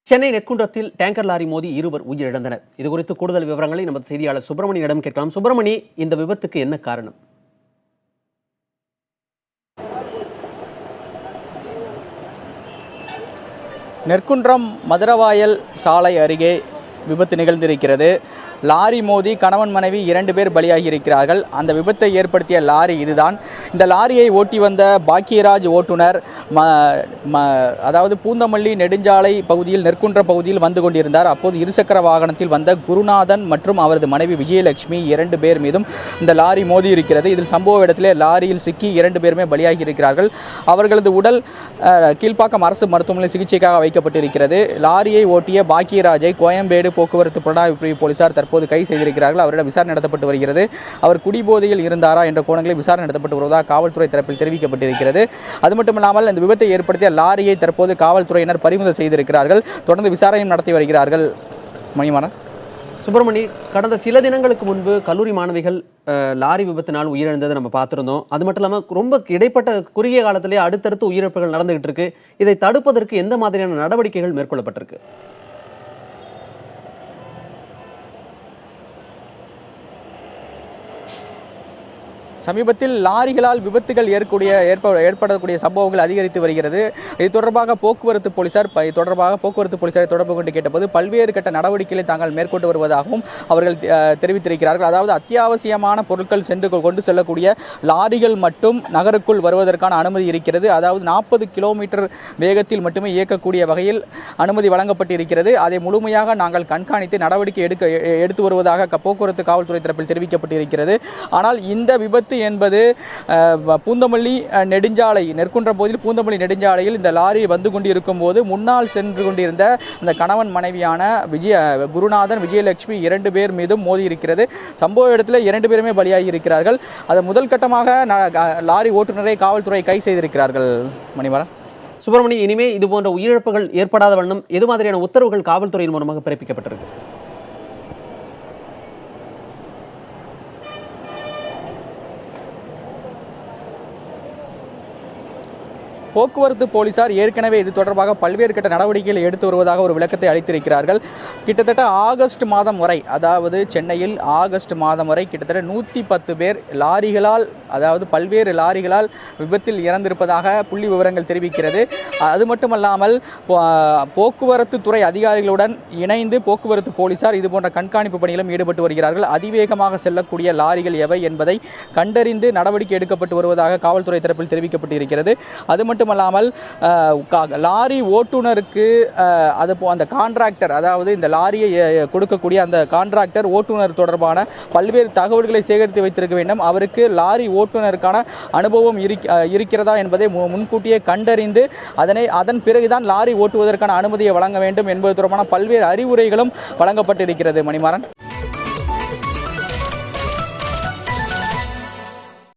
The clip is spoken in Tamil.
சென்னை நெற்குன்றத்தில் டேங்கர் லாரி மோதி இருவர் உயிரிழந்தனர். இதுகுறித்து கூடுதல் விவரங்களை நமது செய்தியாளர் சுப்பிரமணியிடம் கேட்கலாம். சுப்பிரமணி, இந்த விபத்துக்கு என்ன காரணம்? நெற்குன்றம் மதுரவாயல் சாலை அருகே விபத்து நிகழ்ந்திருக்கிறது. லாரி மோதி கணவன் மனைவி 2 பேர் பலியாகி இருக்கிறார்கள். அந்த விபத்தை ஏற்படுத்திய லாரி இதுதான். இந்த லாரியை ஓட்டி வந்த பாக்கியராஜ் ஓட்டுநர் அதாவது பூந்தமல்லி நெடுஞ்சாலை பகுதியில் நெற்குன்றம் பகுதியில் வந்து கொண்டிருந்தார். அப்போது இருசக்கர வாகனத்தில் வந்த குருநாதன் மற்றும் அவரது மனைவி விஜயலட்சுமி 2 பேர் மீதும் இந்த லாரி மோதி இருக்கிறது. இதில் சம்பவ இடத்திலே லாரியில் சிக்கி 2 பேருமே பலியாகி இருக்கிறார்கள். அவர்களது உடல் கீழ்ப்பாக்கம் அரசு மருத்துவமனையில் சிகிச்சைக்காக வைக்கப்பட்டிருக்கிறது. லாரியை ஓட்டிய பாக்கியராஜை கோயம்பேடு போக்குவரத்து புலனாய்வு பிரிவு போலீசார் தற்போது கைது செய்திருக்கிறார்கள். அவரிடம் விசாரணை நடத்தப்பட்டு வருகிறது. அவர் குடிபோதையில் இருந்தாரா என்ற கோணங்களில் விசாரணை நடத்தப்பட்டு வருவதாக காவல்துறை தரப்பில் தெரிவிக்கப்பட்டிருக்கிறது. அது மட்டுமில்லாமல் இந்த விபத்தை ஏற்படுத்திய லாரியை தற்போது காவல்துறையினர் பறிமுதல் செய்திருக்கிறார்கள். தொடர்ந்து விசாரணையும் நடத்தி வருகிறார்கள். மணிமாறன். சுப்பிரமணி, கடந்த சில தினங்களுக்கு முன்பு கல்லூரி மாணவிகள் லாரி விபத்தினால் உயிரிழந்ததை நம்ம பார்த்துருந்தோம். அது மட்டும் இல்லாமல் ரொம்ப இடைப்பட்ட குறுகிய காலத்திலேயே அடுத்தடுத்து உயிரிழப்புகள் நடந்துகிட்டு இருக்கு. இதை தடுப்பதற்கு எந்த மாதிரியான நடவடிக்கைகள் மேற்கொள்ளப்பட்டிருக்கு? சமீபத்தில் லாரிகளால் விபத்துகள் ஏற்படக்கூடிய சம்பவங்கள் அதிகரித்து வருகிறது. இது தொடர்பாக போக்குவரத்து போலீசாரை தொடர்பு கொண்டு கேட்டபோது பல்வேறு கட்ட நடவடிக்கைகளை தாங்கள் மேற்கொண்டு வருவதாகவும் அவர்கள் தெரிவித்திருக்கிறார்கள். அதாவது அத்தியாவசியமான பொருட்கள் கொண்டு செல்லக்கூடிய லாரிகள் மட்டும் நகருக்குள் வருவதற்கான அனுமதி இருக்கிறது. அதாவது 40 கிலோமீட்டர் வேகத்தில் மட்டுமே இயக்கக்கூடிய வகையில் அனுமதி வழங்கப்பட்டிருக்கிறது. அதை முழுமையாக நாங்கள் கண்காணித்து நடவடிக்கை எடுத்து வருவதாக போக்குவரத்து காவல்துறை தரப்பில் தெரிவிக்கப்பட்டிருக்கிறது. ஆனால் இந்த விபத்து என்பது பூந்தமல்லி நெடுஞ்சாலை நெற்குன்றம் பகுதியில் பூந்தமல்லி நெடுஞ்சாலையில் இந்த லாரி வந்து கொண்டிருக்கும் போது முன்னால் சென்று கொண்டிருந்த அந்த கணவன் மனைவியான குருநாதன் விஜயலட்சுமி 2 பேர் மீதும் மோதி இருக்கிறது. சம்பவ இடத்துல 2 பேருமே பலியாகி இருக்கிறார்கள். அது முதல் கட்டமாக லாரி ஓட்டுநரை காவல்துறை கைது செய்திருக்கிறார்கள். மணிமாறன். சுப்பிரமணி, இனிமே இது போன்ற உயிரிழப்புகள் ஏற்படாத வண்ணம் எது மாதிரியான உத்தரவுகள் காவல்துறையின் மூலமாக பிறப்பிக்கப்பட்டிருக்கு? போக்குவரத்து போலீசார் ஏற்கனவே இது தொடர்பாக பல்வேறு கட்ட நடவடிக்கைகளை எடுத்து வருவதாக ஒரு விளக்கத்தை அளித்திருக்கிறார்கள். கிட்டத்தட்ட ஆகஸ்ட் மாதம் வரை, அதாவது சென்னையில் ஆகஸ்ட் மாதம் வரை கிட்டத்தட்ட 110 பேர் பல்வேறு லாரிகளால் விபத்தில் இறந்திருப்பதாக புள்ளி விவரங்கள் தெரிவிக்கிறது. அது மட்டுமல்லாமல் போக்குவரத்து துறை அதிகாரிகளுடன் இணைந்து போக்குவரத்து போலீசார் இதுபோன்ற கண்காணிப்பு பணியிலும் ஈடுபட்டு வருகிறார்கள். அதிவேகமாக செல்லக்கூடிய லாரிகள் எவை என்பதை கண்டறிந்து நடவடிக்கை எடுக்கப்பட்டு வருவதாக காவல்துறை தரப்பில் தெரிவிக்கப்பட்டிருக்கிறது. அது மட்டுமல்லாமல் லாரி ஓட்டுநருக்கு அந்த கான்ட்ராக்டர், அதாவது இந்த லாரியை கொடுக்கக்கூடிய அந்த கான்ட்ராக்டர் ஓட்டுநர் தொடர்பான பல்வேறு தகவல்களை சேகரித்து வைத்திருக்க வேண்டும். அவருக்கு லாரி ஓட்டுநருக்கான அனுபவம் இருக்கிறதா என்பதை முன்கூட்டியே கண்டறிந்து அதன் பிறகுதான் லாரி ஓட்டுவதற்கான அனுமதியை வழங்க வேண்டும் என்பது தொடர்பான பல்வேறு அறிவுரைகளும் வழங்கப்பட்டிருக்கிறது. மணிமாறன்.